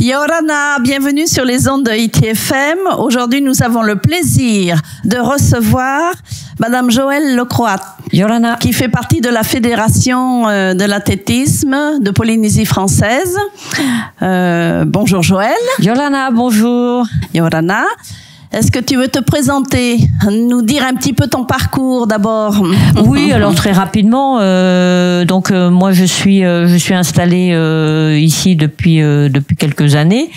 Yorana, bienvenue sur les ondes de ITFM. Aujourd'hui, nous avons le plaisir de recevoir Madame Joëlle Lecroat, Yorana, qui fait partie de la Fédération de l'athlétisme de Polynésie française. Bonjour Joëlle. Yorana, bonjour. Yorana. Est-ce que tu veux te présenter, nous dire un petit peu ton parcours d'abord? Oui, alors très rapidement. Moi, je suis installée ici depuis quelques années.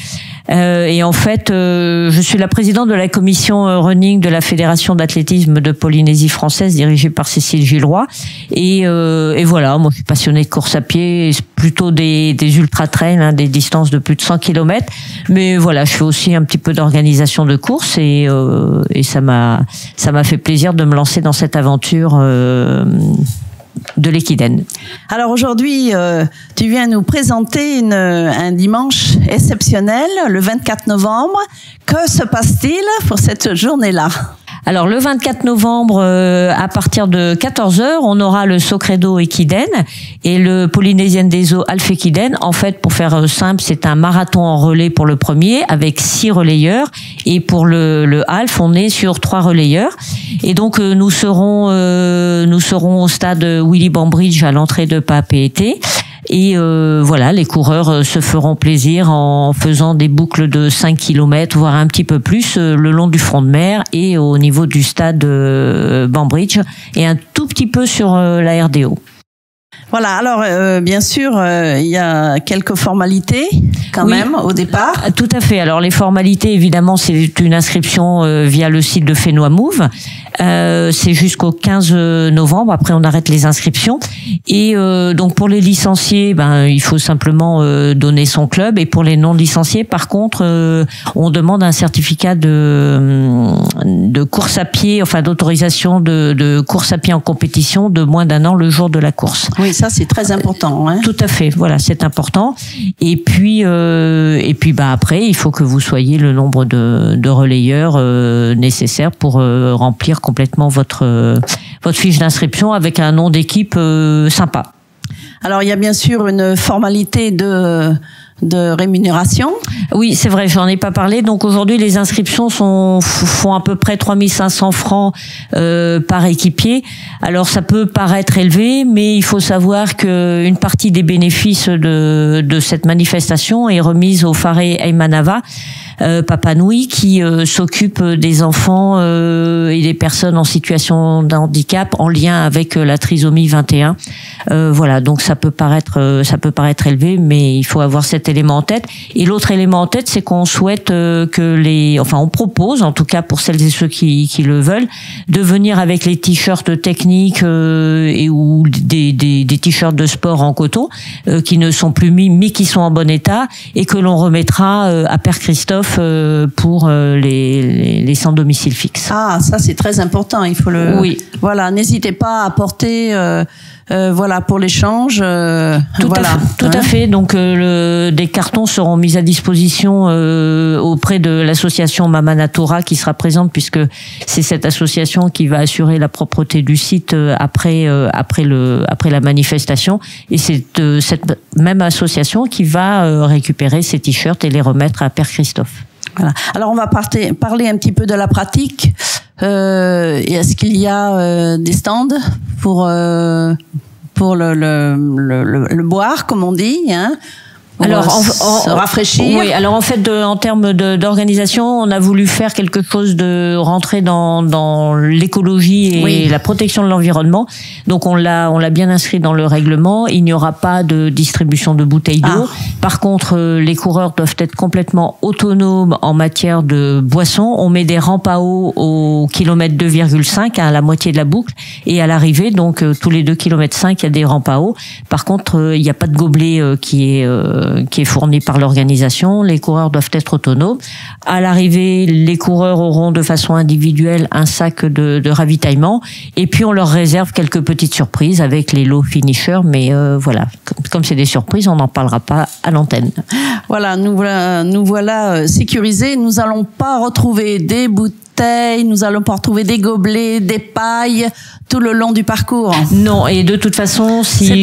Et en fait, je suis la présidente de la commission running de la Fédération d'athlétisme de Polynésie française, dirigée par Cécile Gilroy. Et voilà, moi je suis passionnée de course à pied, plutôt des ultra-trails, hein, des distances de plus de 100 km. Mais voilà, je fais aussi un petit peu d'organisation de course et ça m'a fait plaisir de me lancer dans cette aventure de l'équidène. Alors aujourd'hui, tu viens nous présenter un dimanche exceptionnel, le 24 novembre. Que se passe-t-il pour cette journée-là? Alors le 24 novembre, à partir de 14h, on aura le Socredo Equidène et le Polynésien des Eaux Alpha Equidène. En fait, pour faire simple, c'est un marathon en relais pour le premier avec 6 relayeurs, et pour le half, on est sur 3 relayeurs. Et donc nous serons au stade Willy Bambridge à l'entrée de Papeete. Et voilà, les coureurs se feront plaisir en faisant des boucles de 5 km, voire un petit peu plus, le long du front de mer et au niveau du stade Bambridge, et un tout petit peu sur la RDO. Voilà, alors bien sûr, il y a quelques formalités quand même au départ. Tout à fait. Alors les formalités, évidemment, c'est une inscription via le site de Fenua Move. C'est jusqu'au 15 novembre. Après, on arrête les inscriptions. Et donc pour les licenciés, il faut simplement donner son club. Et pour les non licenciés, par contre, on demande un certificat de course à pied, enfin d'autorisation de course à pied en compétition de moins d'1 an le jour de la course. Oui, ça c'est très important. Hein. Tout à fait, voilà, c'est important. Et puis après, il faut que vous soyez le nombre de relayeurs nécessaires pour remplir complètement votre fiche d'inscription avec un nom d'équipe sympa. Alors il y a bien sûr une formalité de rémunération. Oui, c'est vrai, j'en ai pas parlé. Donc aujourd'hui, les inscriptions font à peu près 3500 francs par équipier. Alors ça peut paraître élevé, mais il faut savoir que une partie des bénéfices de cette manifestation est remise au Whare Aimanava Papa Nui, qui s'occupe des enfants et des personnes en situation de handicap en lien avec la trisomie 21. Voilà, donc ça peut paraître élevé, mais il faut avoir cet élément en tête. Et l'autre élément en tête, c'est qu'on souhaite on propose, en tout cas pour celles et ceux qui le veulent, de venir avec les t-shirts techniques ou des t-shirts de sport en coton qui ne sont plus mis, mais qui sont en bon état, et que l'on remettra à Père Christophe pour les sans domicile fixe. Ah, ça c'est très important. Il faut Oui. Voilà, n'hésitez pas à apporter. Voilà, pour l'échange. Tout à fait. Donc des cartons seront mis à disposition auprès de l'association Mama Natura, qui sera présente, puisque c'est cette association qui va assurer la propreté du site après la manifestation, et c'est cette même association qui va récupérer ces t-shirts et les remettre à Père Christophe. Voilà. Alors on va parler un petit peu de la pratique. Est-ce qu'il y a des stands pour le boire, comme on dit, hein? Alors, se rafraîchir. Oui, alors en fait, en termes d'organisation, on a voulu faire quelque chose de rentrer dans l'écologie et la protection de l'environnement. Donc on l'a bien inscrit dans le règlement. Il n'y aura pas de distribution de bouteilles d'eau. Par contre, les coureurs doivent être complètement autonomes en matière de boissons. On met des rampes à eau au kilomètre 2,5 à la moitié de la boucle, et à l'arrivée, donc tous les 2,5 km, il y a des rampes à eau. Par contre, il n'y a pas de gobelet qui est fourni par l'organisation. Les coureurs doivent être autonomes. À l'arrivée, les coureurs auront de façon individuelle un sac de ravitaillement, et puis on leur réserve quelques petites surprises avec les lots finishers, mais voilà, comme c'est des surprises, on n'en parlera pas à l'antenne. Voilà, nous voilà sécurisés. Nous allons pas retrouver des bouteilles bouteilles, nous allons pas retrouver des gobelets, des pailles tout le long du parcours. Non, et de toute façon, si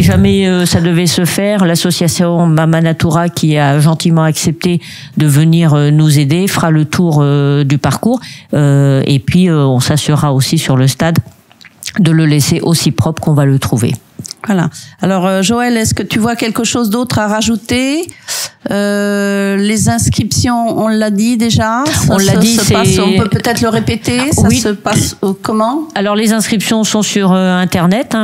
jamais ça devait se faire, l'association Mama Natura, qui a gentiment accepté de venir nous aider, fera le tour du parcours, et puis on s'assurera aussi sur le stade de le laisser aussi propre qu'on va le trouver. Voilà. Alors Joël, est-ce que tu vois quelque chose d'autre à rajouter? Les inscriptions, on l'a dit déjà. On l'a dit. On peut peut-être le répéter. Ça se passe comment? Alors les inscriptions sont sur internet,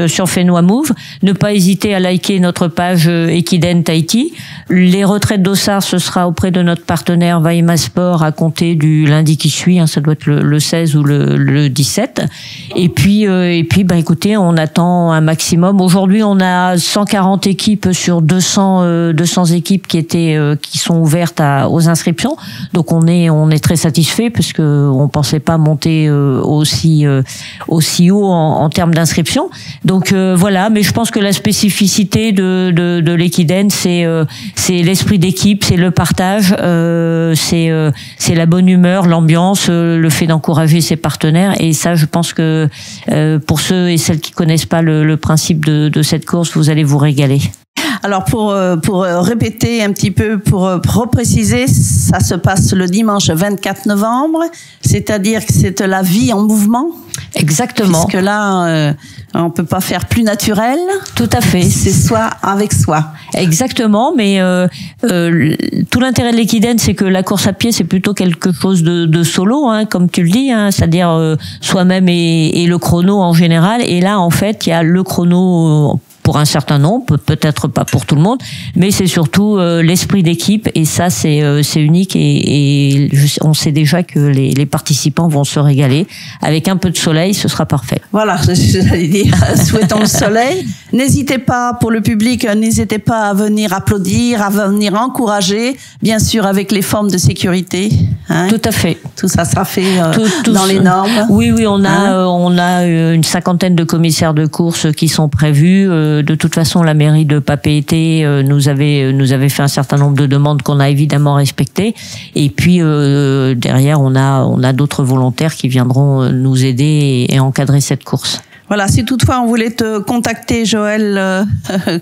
sur Fenua Move. Ne pas hésiter à liker notre page Equiden Tahiti. Les retraites d'Ossard, ce sera auprès de notre partenaire Vaima Sport à compter du lundi qui suit. Ça doit être le 16 ou le 17. Et puis, écoutez, on attend un maximum. Aujourd'hui, on a 140 équipes sur 200 équipes qui sont ouvertes aux inscriptions. Donc on est très satisfait parce que on pensait pas monter aussi haut en termes d'inscription. Donc voilà, mais je pense que la spécificité de l'Equiden, c'est l'esprit d'équipe, c'est le partage, c'est la bonne humeur, l'ambiance, le fait d'encourager ses partenaires. Et ça, je pense que pour ceux et celles qui connaissent pas le principe de cette course, vous allez vous régaler. Alors pour répéter un petit peu, pour repréciser, ça se passe le dimanche 24 novembre, c'est-à-dire que c'est la vie en mouvement. Exactement. Puisque là, on peut pas faire plus naturel. Tout à fait. C'est soi avec soi. Exactement, mais tout l'intérêt de l'Equiden, c'est que la course à pied, c'est plutôt quelque chose de solo, comme tu le dis, c'est-à-dire soi-même et le chrono en général. Et là, en fait, il y a le chrono pour un certain nombre, peut-être pas pour tout le monde, mais c'est surtout l'esprit d'équipe, et ça c'est unique, et on sait déjà que les participants vont se régaler. Avec un peu de soleil, ce sera parfait. Voilà, j'allais dire, souhaitons le soleil. N'hésitez pas, pour le public, n'hésitez pas à venir applaudir, à venir encourager, bien sûr avec les formes de sécurité. Tout à fait. Tout ça sera fait dans les normes. Oui, on a une cinquantaine de commissaires de course qui sont prévus. De toute façon, la mairie de Papeete nous avait fait un certain nombre de demandes qu'on a évidemment respectées. Et puis derrière, on a d'autres volontaires qui viendront nous aider et encadrer cette course. Voilà, si toutefois on voulait te contacter, Joël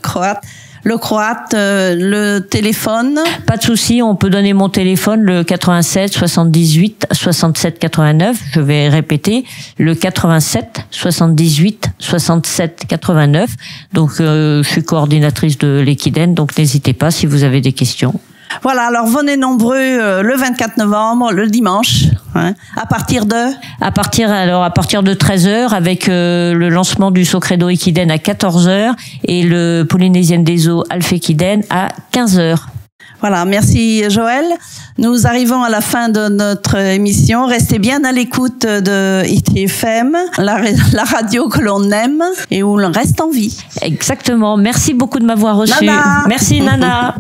Croate, le téléphone. Pas de souci, on peut donner mon téléphone, le 87 78 67 89. Je vais répéter, le 87 78 67 89. Donc je suis coordinatrice de l'Equiden, donc n'hésitez pas si vous avez des questions. Voilà, alors venez nombreux le 24 novembre, le dimanche, à partir de 13h, avec le lancement du Socredo Equiden à 14h et le Polynésien des Eaux Alpha Equiden à 15h. Voilà, merci Joël. Nous arrivons à la fin de notre émission. Restez bien à l'écoute de ITFM, la radio que l'on aime et où l'on reste en vie. Exactement. Merci beaucoup de m'avoir reçu. Nana. Merci Nana.